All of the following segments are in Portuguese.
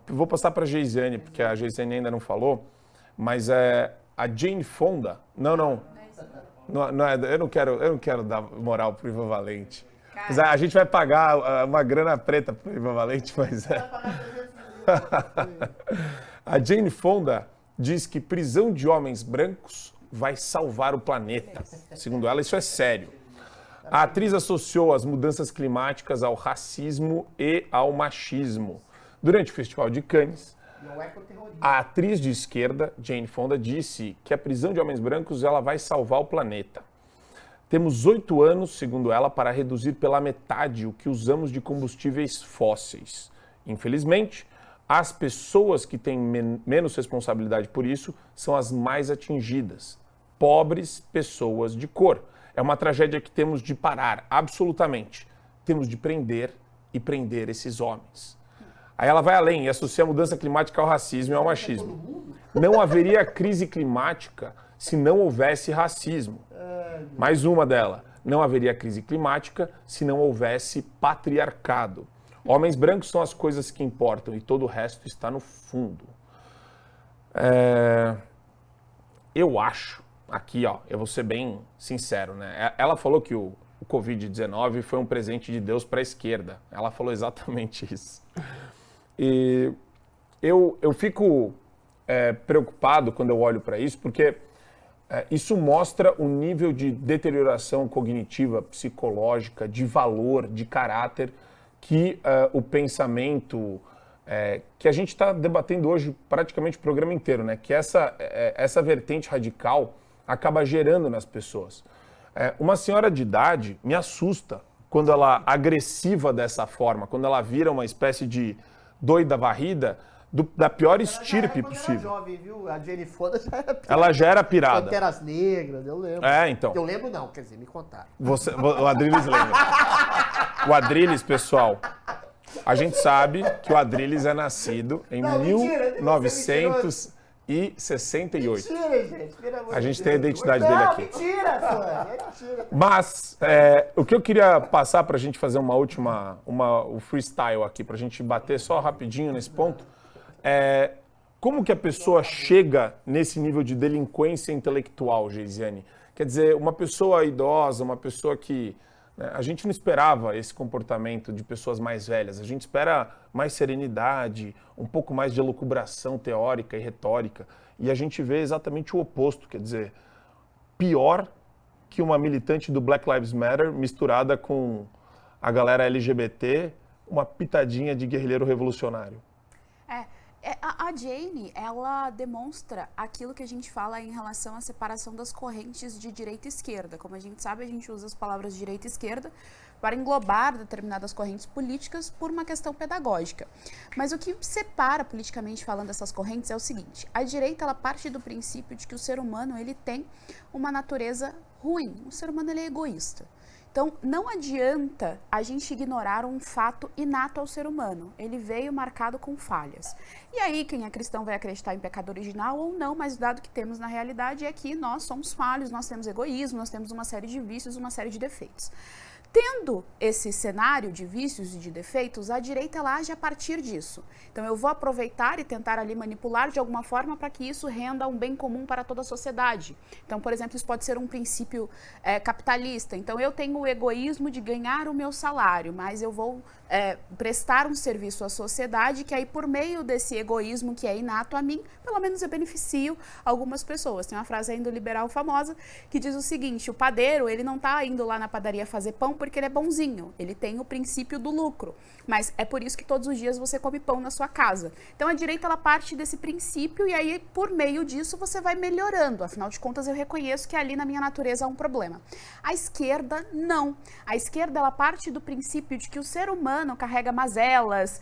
Vou passar para a Geisiane, porque a Geisiane ainda não falou, mas a Jane Fonda... Não, eu não quero dar moral pro Ivan Valente. Mas a gente vai pagar uma grana preta pro Ivan Valente, mas A Jane Fonda diz que prisão de homens brancos vai salvar o planeta. Segundo ela, isso é sério. A atriz associou as mudanças climáticas ao racismo e ao machismo. Durante o Festival de Cannes, a atriz de esquerda, Jane Fonda, disse que a prisão de homens brancos ela vai salvar o planeta. Temos 8 anos, segundo ela, para reduzir pela metade o que usamos de combustíveis fósseis. Infelizmente, as pessoas que têm menos responsabilidade por isso são as mais atingidas. Pobres pessoas de cor. É uma tragédia que temos de parar, absolutamente. Temos de prender e prender esses homens. Aí ela vai além e associa a mudança climática ao racismo e ao machismo. Não haveria crise climática se não houvesse racismo. Mais uma dela. Não haveria crise climática se não houvesse patriarcado. Homens brancos são as coisas que importam e todo o resto está no fundo. Eu acho, aqui ó, eu vou ser bem sincero, né? Ela falou que o Covid-19 foi um presente de Deus para a esquerda. Ela falou exatamente isso. E eu fico preocupado quando eu olho para isso, porque isso mostra o nível de deterioração cognitiva, psicológica, de valor, de caráter que o pensamento que a gente está debatendo hoje praticamente o programa inteiro, né? Que essa vertente radical acaba gerando nas pessoas. Uma senhora de idade me assusta quando ela agressiva dessa forma, quando ela vira uma espécie de doida varrida da pior estirpe possível. Ela era jovem, viu? A Jane Fonda já era pirada. Ela já era pirada. Panteras Negras, eu lembro. Então. Eu lembro não, quer dizer, me contaram. O Adrilles lembra. O Adrilles, pessoal, a gente sabe que o Adrilles é nascido em 1968. Mentira, gente. A gente tem a identidade dele aqui. Mentira, Mentira. Mas o que eu queria passar para a gente fazer o freestyle aqui, para a gente bater só rapidinho nesse ponto, como que a pessoa chega nesse nível de delinquência intelectual, Geisiane? Quer dizer, uma pessoa idosa, uma pessoa que... a gente não esperava esse comportamento de pessoas mais velhas, a gente espera mais serenidade, um pouco mais de elucubração teórica e retórica, e a gente vê exatamente o oposto, quer dizer, pior que uma militante do Black Lives Matter misturada com a galera LGBT, uma pitadinha de guerrilheiro revolucionário. A Jane, ela demonstra aquilo que a gente fala em relação à separação das correntes de direita e esquerda. Como a gente sabe, a gente usa as palavras direita e esquerda para englobar determinadas correntes políticas por uma questão pedagógica. Mas o que separa, politicamente falando, essas correntes é o seguinte: a direita, ela parte do princípio de que o ser humano, ele tem uma natureza ruim. O ser humano, ele é egoísta. Então, não adianta a gente ignorar um fato inato ao ser humano. Ele veio marcado com falhas. E aí, quem é cristão vai acreditar em pecado original ou não, mas o dado que temos na realidade é que nós somos falhos, nós temos egoísmo, nós temos uma série de vícios, uma série de defeitos. Tendo esse cenário de vícios e de defeitos, a direita ela age a partir disso. Então eu vou aproveitar e tentar ali manipular de alguma forma para que isso renda um bem comum para toda a sociedade. Então, por exemplo, isso pode ser um princípio capitalista. Então eu tenho o egoísmo de ganhar o meu salário, mas eu vou prestar um serviço à sociedade que aí por meio desse egoísmo que é inato a mim, pelo menos eu beneficio algumas pessoas. Tem uma frase ainda liberal famosa que diz o seguinte: o padeiro, ele não está indo lá na padaria fazer pão porque ele é bonzinho, ele tem o princípio do lucro, mas é por isso que todos os dias você come pão na sua casa. Então a direita ela parte desse princípio e aí por meio disso você vai melhorando, afinal de contas eu reconheço que ali na minha natureza há um problema. A esquerda não, a esquerda ela parte do princípio de que o ser humano carrega mazelas,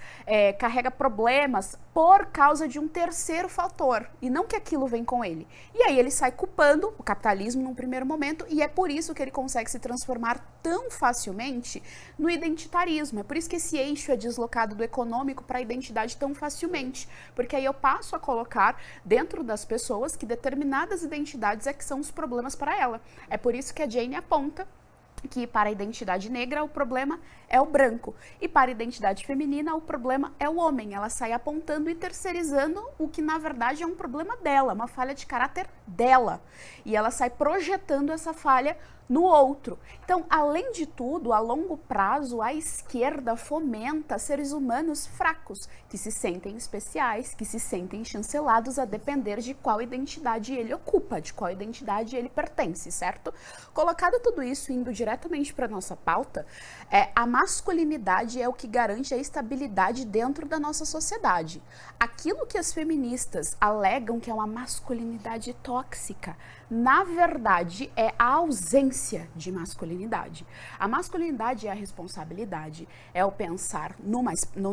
carrega problemas por causa de um terceiro fator e não que aquilo vem com ele. E aí ele sai culpando o capitalismo num primeiro momento e é por isso que ele consegue se transformar tão facilmente no identitarismo. É por isso que esse eixo é deslocado do econômico para a identidade tão facilmente, porque aí eu passo a colocar dentro das pessoas que determinadas identidades é que são os problemas para ela. É por isso que a Jane aponta que para a identidade negra o problema é o branco e para a identidade feminina o problema é o homem. Ela sai apontando e terceirizando o que na verdade é um problema dela, uma falha de caráter dela. E ela sai projetando essa falha no outro. Então, além de tudo, a longo prazo, a esquerda fomenta seres humanos fracos, que se sentem especiais, que se sentem chancelados a depender de qual identidade ele ocupa, de qual identidade ele pertence, certo? Colocado tudo isso, indo diretamente para a nossa pauta, a masculinidade é o que garante a estabilidade dentro da nossa sociedade. Aquilo que as feministas alegam que é uma masculinidade tóxica, na verdade, é a ausência de masculinidade. A masculinidade é a responsabilidade, é o pensar no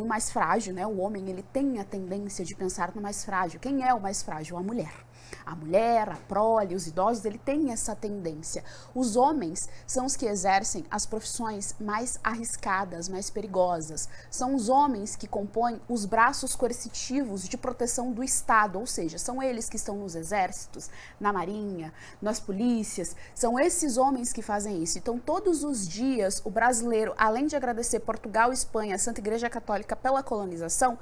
mais frágil, né? O homem, ele tem a tendência de pensar no mais frágil. Quem é o mais frágil? A mulher. A mulher, a prole, os idosos, ele tem essa tendência. Os homens são os que exercem as profissões mais arriscadas, mais perigosas. São os homens que compõem os braços coercitivos de proteção do Estado, ou seja, são eles que estão nos exércitos, na marinha, nas polícias, são esses homens que fazem isso. Então, todos os dias, o brasileiro, além de agradecer Portugal, Espanha, a Santa Igreja Católica pela colonização,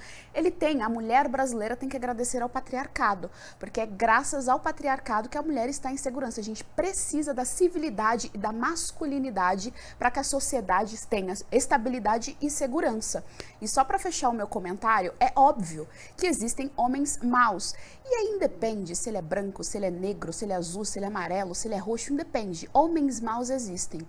a mulher brasileira tem que agradecer ao patriarcado, porque é graças ao patriarcado que a mulher está em segurança. A gente precisa da civilidade e da masculinidade para que a sociedade tenha estabilidade e segurança. E só para fechar o meu comentário, é óbvio que existem homens maus. E aí independe se ele é branco, se ele é negro, se ele é azul, se ele é amarelo, se ele é roxo, independe. Homens maus existem.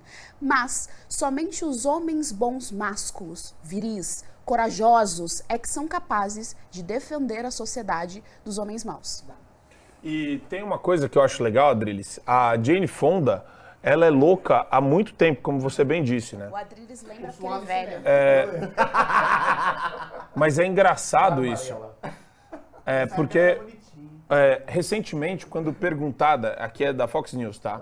Mas somente os homens bons másculos, viris, corajosos, é que são capazes de defender a sociedade dos homens maus. E tem uma coisa que eu acho legal, Adriles. A Jane Fonda, ela é louca há muito tempo, como você bem disse, né? O Adriles lembra aquele velho. Mas é engraçado isso. Porque recentemente, quando perguntada, aqui é da Fox News, tá?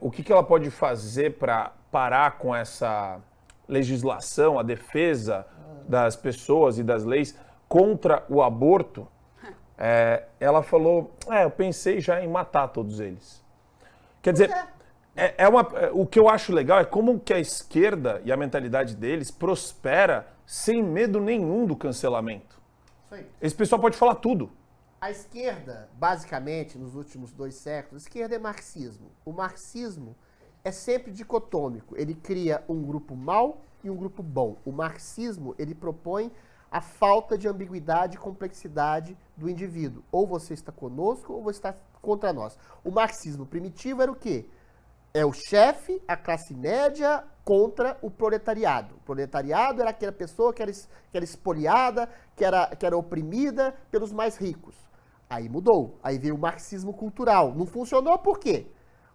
O que ela pode fazer para parar com essa legislação, a defesa das pessoas e das leis contra o aborto, ela falou, eu pensei já em matar todos eles. Quer dizer, o que eu acho legal é como que a esquerda e a mentalidade deles prospera sem medo nenhum do cancelamento. Isso aí. Esse pessoal pode falar tudo. A esquerda, basicamente, nos últimos 2 séculos, a esquerda é marxismo. O marxismo é sempre dicotômico. Ele cria um grupo mau e um grupo bom. O marxismo, ele propõe a falta de ambiguidade e complexidade do indivíduo. Ou você está conosco ou você está contra nós. O marxismo primitivo era o quê? É o chefe, a classe média contra o proletariado. O proletariado era aquela pessoa que era espoliada, que era oprimida pelos mais ricos. Aí mudou. Aí veio o marxismo cultural. Não funcionou por quê?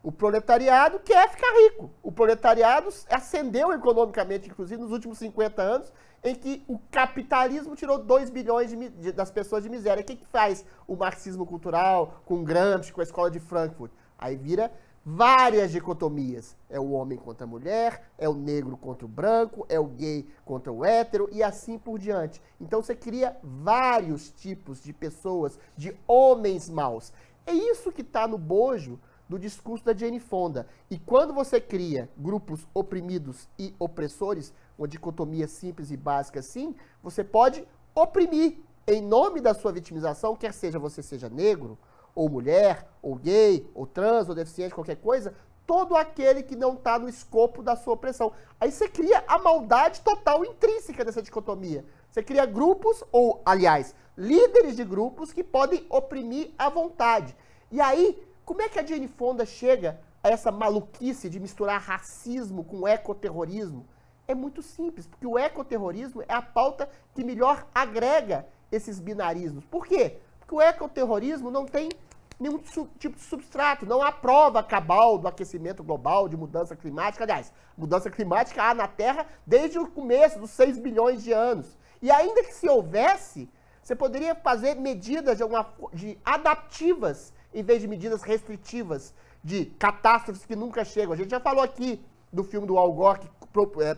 O proletariado quer ficar rico. O proletariado ascendeu economicamente, inclusive, nos últimos 50 anos, em que o capitalismo tirou 2 bilhões das pessoas de miséria. O que faz o marxismo cultural com Gramsci, com a escola de Frankfurt? Aí vira várias dicotomias. É o homem contra a mulher, é o negro contra o branco, é o gay contra o hétero e assim por diante. Então você cria vários tipos de pessoas, de homens maus. É isso que está no bojo do discurso da Jane Fonda. E quando você cria grupos oprimidos e opressores, uma dicotomia simples e básica assim, você pode oprimir em nome da sua vitimização, quer seja você seja negro, ou mulher, ou gay, ou trans, ou deficiente, qualquer coisa, todo aquele que não está no escopo da sua opressão. Aí você cria a maldade total intrínseca dessa dicotomia. Você cria grupos, ou, aliás, líderes de grupos que podem oprimir à vontade. E aí, como é que a Jane Fonda chega a essa maluquice de misturar racismo com ecoterrorismo? É muito simples, porque o ecoterrorismo é a pauta que melhor agrega esses binarismos. Por quê? Porque o ecoterrorismo não tem nenhum tipo de substrato, não há prova cabal do aquecimento global, de mudança climática. Aliás, mudança climática há na Terra desde o começo dos 6 bilhões de anos. E ainda que se houvesse, você poderia fazer medidas de adaptivas em vez de medidas restritivas, de catástrofes que nunca chegam. A gente já falou aqui do filme do Al Gore, que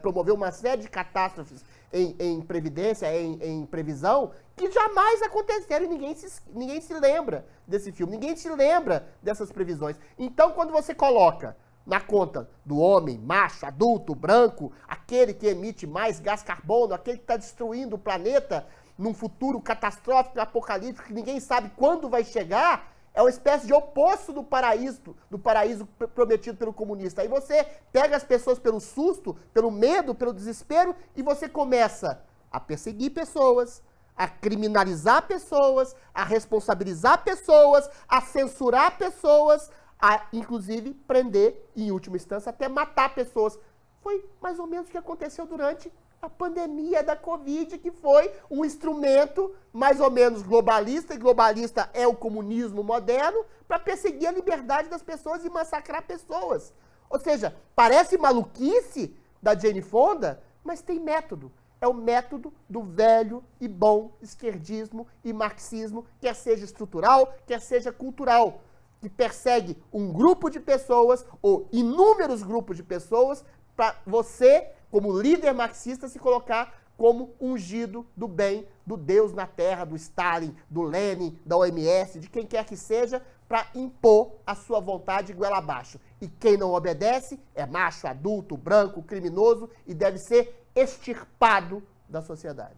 promoveu uma série de catástrofes em previdência, em previsão, que jamais aconteceram e ninguém se lembra desse filme, ninguém se lembra dessas previsões. Então, quando você coloca na conta do homem, macho, adulto, branco, aquele que emite mais gás carbono, aquele que está destruindo o planeta num futuro catastrófico, apocalíptico, que ninguém sabe quando vai chegar, é uma espécie de oposto do paraíso prometido pelo comunista. Aí você pega as pessoas pelo susto, pelo medo, pelo desespero, e você começa a perseguir pessoas, a criminalizar pessoas, a responsabilizar pessoas, a censurar pessoas, a, inclusive, prender, em última instância, até matar pessoas. Foi mais ou menos o que aconteceu durante a pandemia da Covid, que foi um instrumento mais ou menos globalista, e globalista é o comunismo moderno, para perseguir a liberdade das pessoas e massacrar pessoas. Ou seja, parece maluquice da Jane Fonda, mas tem método. É o método do velho e bom esquerdismo e marxismo, quer seja estrutural, quer seja cultural, que persegue um grupo de pessoas ou inúmeros grupos de pessoas para você, como líder marxista, se colocar como ungido do bem, do Deus na terra, do Stalin, do Lenin, da OMS, de quem quer que seja, para impor a sua vontade goela abaixo. E quem não obedece é macho, adulto, branco, criminoso e deve ser extirpado da sociedade.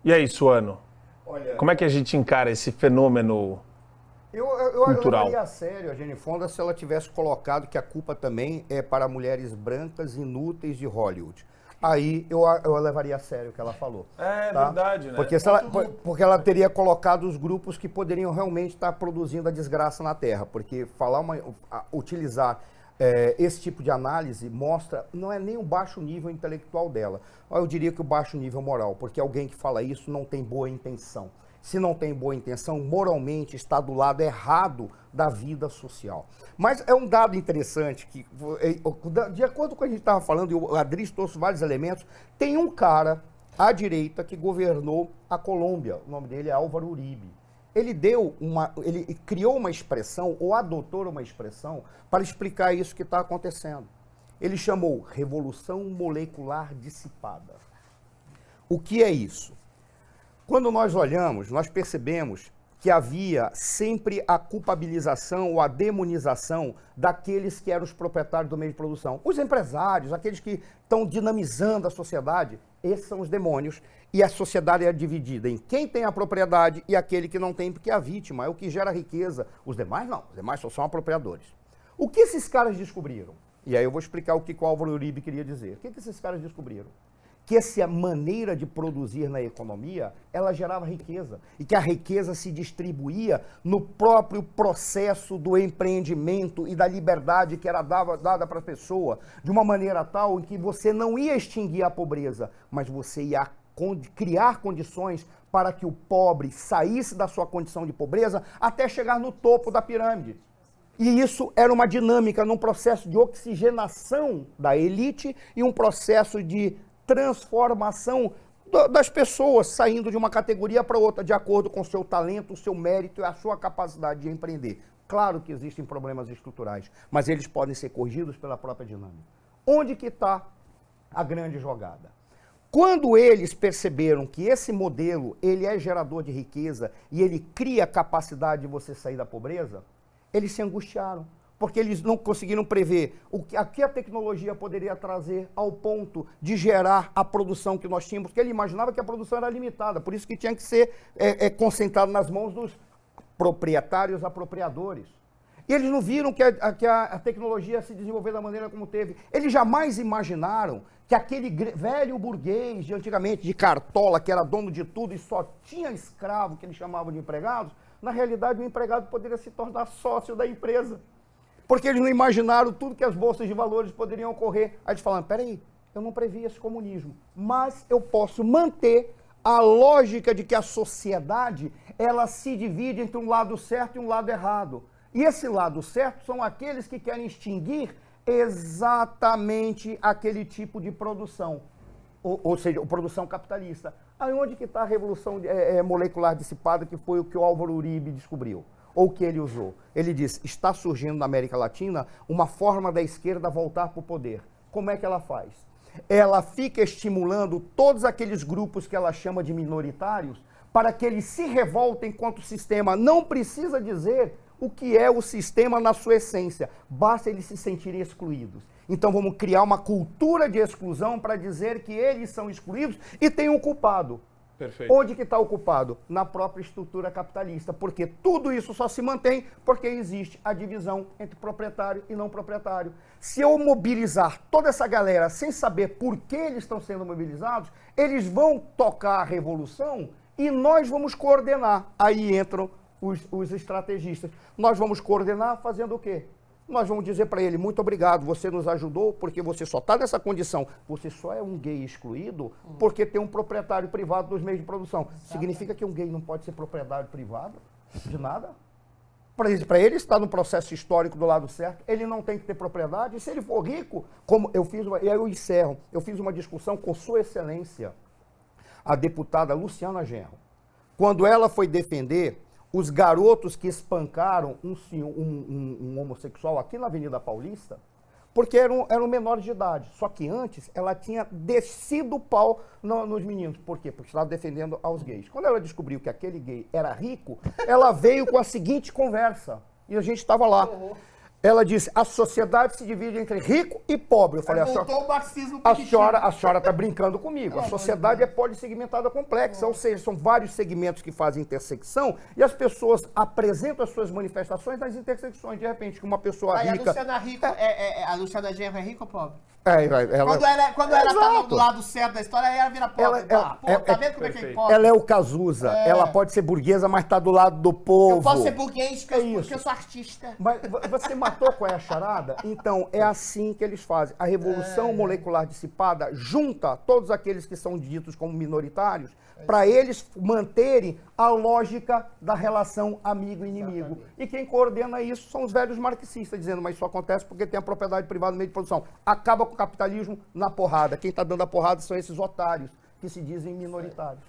E aí, Suano? Olha, Como é que a gente encara esse fenômeno cultural? Eu levaria a sério a Jane Fonda se ela tivesse colocado que a culpa também é para mulheres brancas inúteis de Hollywood. Aí eu levaria a sério o que ela falou. É tá? verdade, né? Porque ela teria colocado os grupos que poderiam realmente estar produzindo a desgraça na Terra. Porque utilizar esse tipo de análise mostra, não é nem o baixo nível intelectual dela. Eu diria que o baixo nível moral, porque alguém que fala isso não tem boa intenção. Se não tem boa intenção, moralmente está do lado errado da vida social. Mas é um dado interessante que, de acordo com o que a gente estava falando, e o Adris trouxe vários elementos, tem um cara à direita que governou a Colômbia, o nome dele é Álvaro Uribe. Ele criou uma expressão, ou adotou uma expressão, para explicar isso que está acontecendo. Ele chamou Revolução Molecular Dissipada. O que é isso? Quando nós olhamos, nós percebemos que havia sempre a culpabilização ou a demonização daqueles que eram os proprietários do meio de produção. Os empresários, aqueles que estão dinamizando a sociedade, esses são os demônios. E a sociedade é dividida em quem tem a propriedade e aquele que não tem, porque é a vítima, é o que gera riqueza. Os demais não, os demais só são apropriadores. O que esses caras descobriram? E aí eu vou explicar o que o Álvaro Uribe queria dizer. O que esses caras descobriram? Que essa maneira de produzir na economia, ela gerava riqueza. E que a riqueza se distribuía no próprio processo do empreendimento e da liberdade que era dada para a pessoa, de uma maneira tal em que você não ia extinguir a pobreza, mas você ia criar condições para que o pobre saísse da sua condição de pobreza até chegar no topo da pirâmide. E isso era uma dinâmica num processo de oxigenação da elite e um processo de transformação das pessoas saindo de uma categoria para outra, de acordo com o seu talento, o seu mérito e a sua capacidade de empreender. Claro que existem problemas estruturais, mas eles podem ser corrigidos pela própria dinâmica. Onde que está a grande jogada? Quando eles perceberam que esse modelo ele é gerador de riqueza e ele cria a capacidade de você sair da pobreza, eles se angustiaram. Porque eles não conseguiram prever o que a tecnologia poderia trazer ao ponto de gerar a produção que nós tínhamos, porque ele imaginava que a produção era limitada, por isso que tinha que ser concentrado nas mãos dos proprietários apropriadores. E eles não viram que a tecnologia ia se desenvolver da maneira como teve. Eles jamais imaginaram que aquele velho burguês de antigamente, de cartola, que era dono de tudo e só tinha escravo, que eles chamavam de empregados, na realidade o empregado poderia se tornar sócio da empresa. Porque eles não imaginaram tudo que as bolsas de valores poderiam ocorrer. Aí eles falaram, peraí, eu não previ esse comunismo, mas eu posso manter a lógica de que a sociedade, ela se divide entre um lado certo e um lado errado. E esse lado certo são aqueles que querem extinguir exatamente aquele tipo de produção, ou seja, a produção capitalista. Aí onde que está a revolução molecular dissipada, que foi o que o Álvaro Uribe descobriu? Ou o que ele usou? Ele disse, está surgindo na América Latina uma forma da esquerda voltar para o poder. Como é que ela faz? Ela fica estimulando todos aqueles grupos que ela chama de minoritários para que eles se revoltem contra o sistema. Não precisa dizer o que é o sistema na sua essência. Basta eles se sentirem excluídos. Então vamos criar uma cultura de exclusão para dizer que eles são excluídos e tem um culpado. Perfeito. Onde que está o culpado? Na própria estrutura capitalista, porque tudo isso só se mantém porque existe a divisão entre proprietário e não proprietário. Se eu mobilizar toda essa galera sem saber por que eles estão sendo mobilizados, eles vão tocar a revolução e nós vamos coordenar. Aí entram os estrategistas. Nós vamos coordenar fazendo o quê? Nós vamos dizer para ele, muito obrigado, você nos ajudou porque você só está nessa condição. Você só é um gay excluído porque tem um proprietário privado dos meios de produção. Significa que um gay não pode ser proprietário privado de nada? Para ele estar no processo histórico do lado certo, ele não tem que ter propriedade. E se ele for rico, como eu fiz, e aí eu encerro, eu fiz uma discussão com Sua Excelência, a deputada Luciana Genro, quando ela foi defender os garotos que espancaram um homossexual aqui na Avenida Paulista, porque eram menores de idade. Só que antes ela tinha descido o pau nos meninos. Por quê? Porque estava defendendo aos gays. Quando ela descobriu que aquele gay era rico, ela veio com a seguinte conversa. E a gente estava lá. Ela disse, a sociedade se divide entre rico e pobre. Eu falei, Voltou o marxismo a senhora está brincando comigo. A sociedade é polissegmentada complexa, ou seja, são vários segmentos que fazem intersecção e as pessoas apresentam as suas manifestações nas intersecções. De repente, que uma pessoa rica... A Luciana Genro é rica ou pobre? Quando ela tá do lado certo da história, ela vira pobre. Tá vendo como é que é pobre? Ela é o Cazuza. Ela pode ser burguesa, mas está do lado do povo. Eu posso ser burguês porque eu sou artista. Mas você matou qual é a charada? Então, é assim que eles fazem. A revolução molecular dissipada junta todos aqueles que são ditos como minoritários para eles manterem a lógica da relação amigo-inimigo. E quem coordena isso são os velhos marxistas, dizendo, mas isso acontece porque tem a propriedade privada no meio de produção. Acaba com o capitalismo na porrada. Quem está dando a porrada são esses otários que se dizem minoritários.